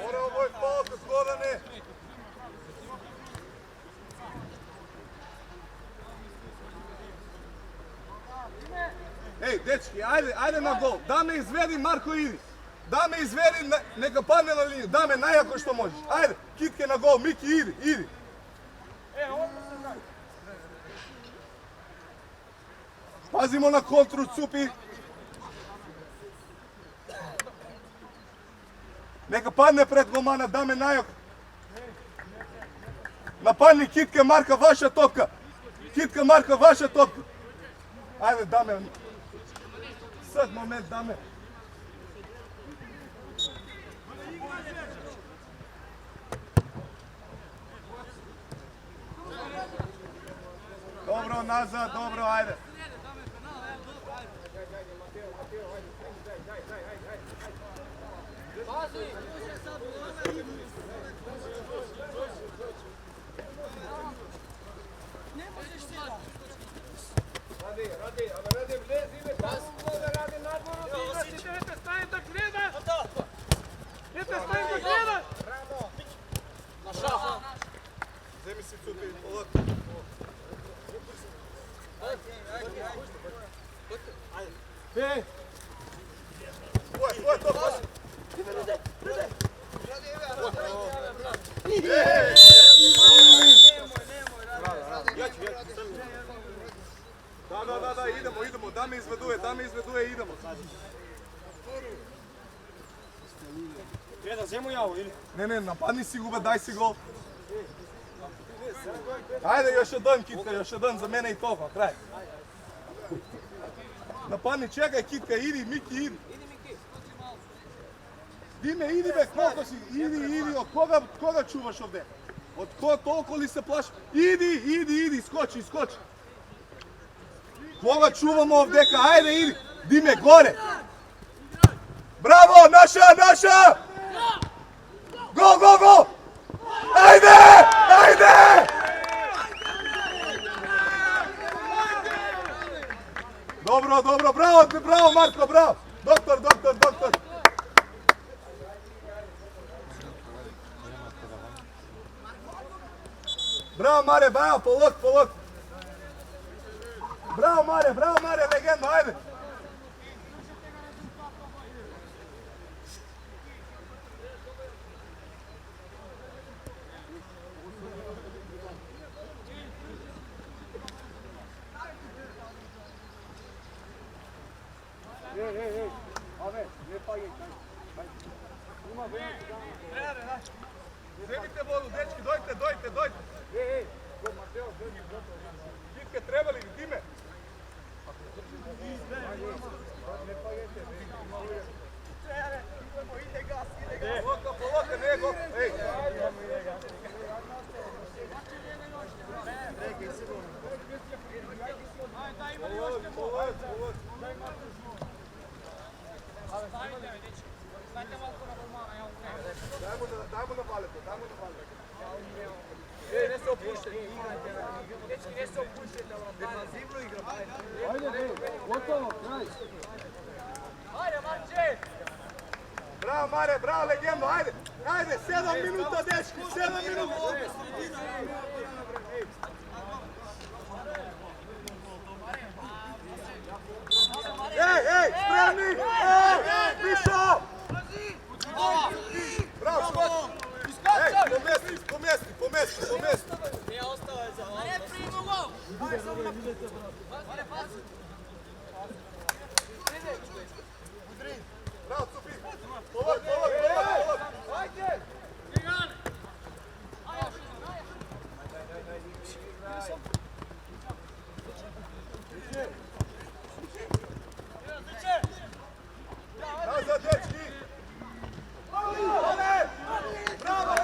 Mora ovo je faul kod Gorane. Ej, dečki, ajde na gol. Da me izvedi, Marko, idi. Da me izvedi, neka padne na liniju. Da me najako što možeš. Ajde, Kitke na gol, Miki, idi. Pazimo na kontru, Cupi. Neka padne pred golmana, da me najako. Napadni Kitke, Marka, vaša topka. Kitka, Marka, vaša topka. Ajde, dame. Sad moment, dame. Dobro, nazad, dobro, ajde. Rade, vlezi me tamo u gol, Rade, nadvoru da igraš i dete staje da gledaš. Dete staje da gledaš. Zemi si Cupi, polako. Ej! Tvoj, to paši! Da, idemo, da me izveduje, idemo. Treba zemu javu, ili? Ne, napadni si guba, daj si gol. Ajde, još jedan, Kitka, još jedan za mene i toga, kraj. Napadni, čekaj, Kitka, idi, Miki, idi. Dime, idi be, koliko si, idi, od koga čuvaš ovdje? Od ko toliko li se plaši? Idi, skoči. Koga čuvamo ovdje, ajde, idi. Dime, gore. Bravo, naša! Go! Ajde! Dobro, bravo Marko, bravo. Doktor. Bravo Mare, bravo, polog. Bravo Mare, legendo, ajde. Zemite vodu, dečki, dojte. Kitke trebali, Dime. Polaka, nego. Ej. Polak. Dajmo na paletu. Ne se opuštajte. Dečki, ne se opuštajte. Defanzivno igram. Ajde, gotovo, kraj. Ajde, Marče! Bravo, Mare, bravo, legendo, ajde! Ajde, 7 minuta, dečki, 7 minuta! Ej, spremni! Pišo! Bravo, skok! Ej, po mjestu! Nije ostao je za ovo. Ne, primo gol! Bravo, Cupi! Povod! Ajde! Nazad, dečki! Vale! Bravo!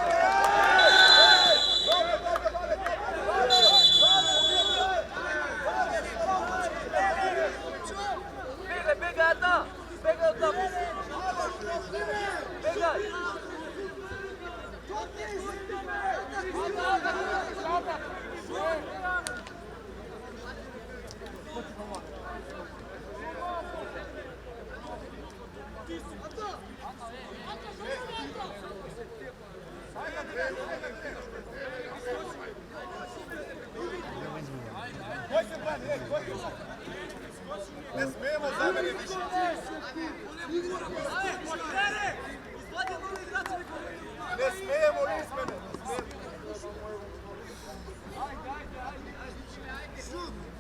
Bega, da! Bega od tamo! Bega! Ne smijemo za mene više! Ne smijemo izmene!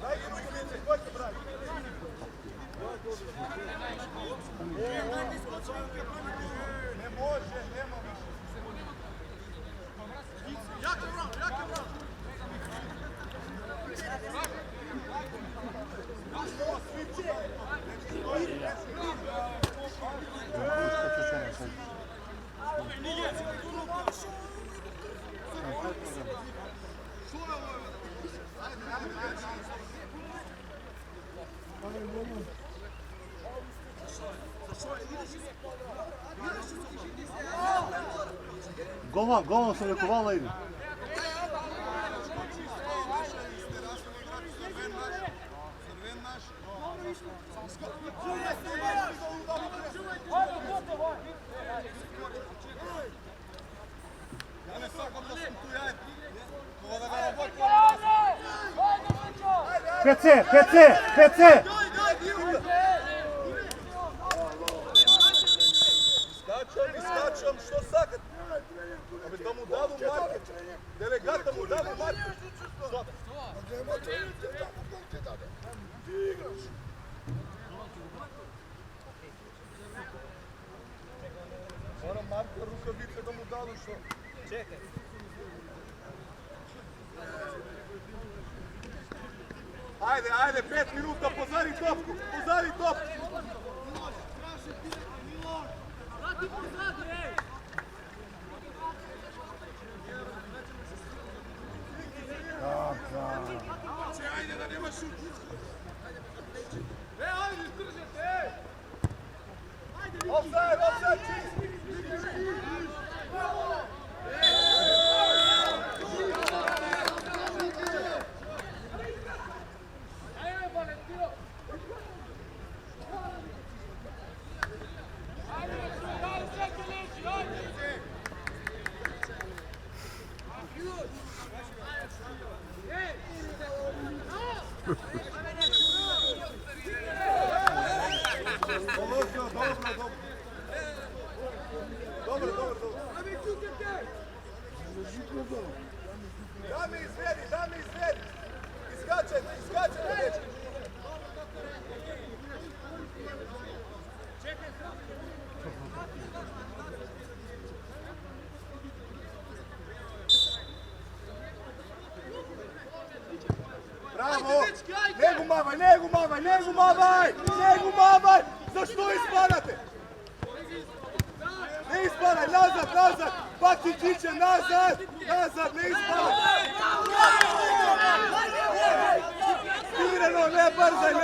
Daj mi ruku, Vince, ko će brati? Ne može, nema više. Jako bravo! Голом се ръковала иде. ПЦ! Skačam, što sakat? Абе да му дадо маркет. Делегата му дадо маркет. Мора марка рукавице да му дадо što. Čekaj. Ajde, 5 minuta, pozari topku. Vrati pozadu, ej! Ajde da nema šut! Ajde, izdržite, Offside, čist! Dobro. Da mi izvedi! Iskačajte, dečki! Bravo! Ne gumamaj! Zašto ispadate? Ne ispadaj, nazad! Pati Čiče, nazad, ne ispadaj! Smireno, ne brzaj!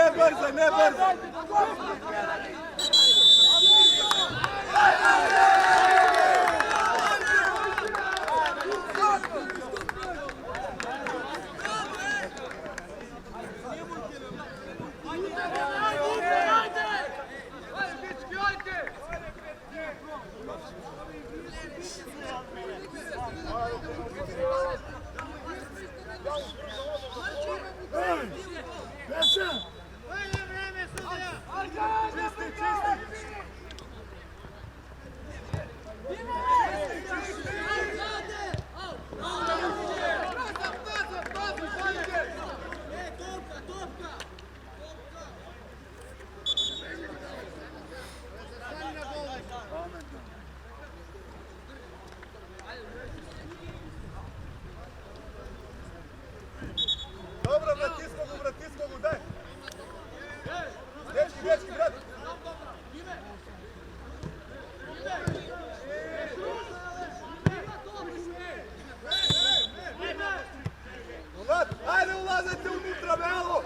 Dobro, vratismo mu, daj. Dečki, brat. Ajde, ulazite unutra, Belo!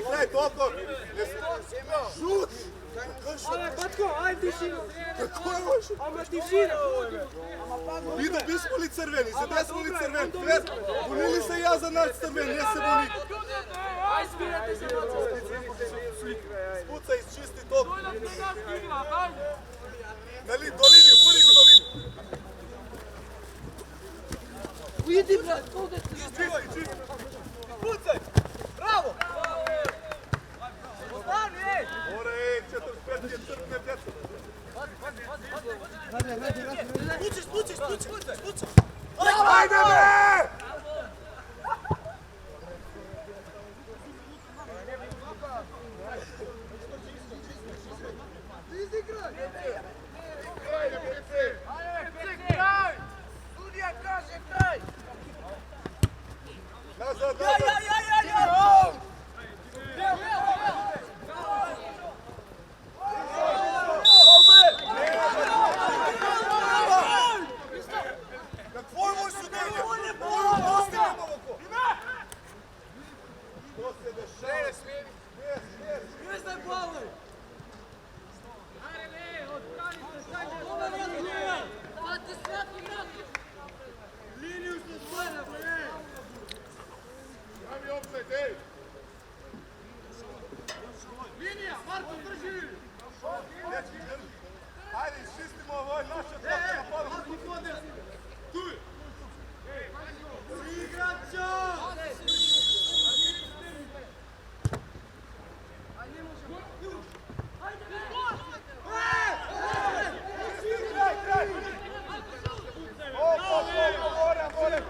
Kraj, toliko! Šut! Batko, ajde tišina! Kako je ovo šut? Ama tišina! Idu, bismo li crveni, za desmo li crveni? Bunili se ja za naš crveni, ne se buni. Aj, smirajte se, Batko! Spuca iz čisti top. Do liniju, prvi go do liniju. Vidi, brat, ovdje se... Čisti. Pucaj! Bravo! Ostavi, ej! Ora, 45 je crkne, djeca. Spuci! Ajde me! Nazad, na tvojoj sudenje! Dostigamo oko! Što se dešava? Pravi offside, ej! Dečki, drži! Ajde, iščistimo ovo, naša traka na palu! Kraj! More!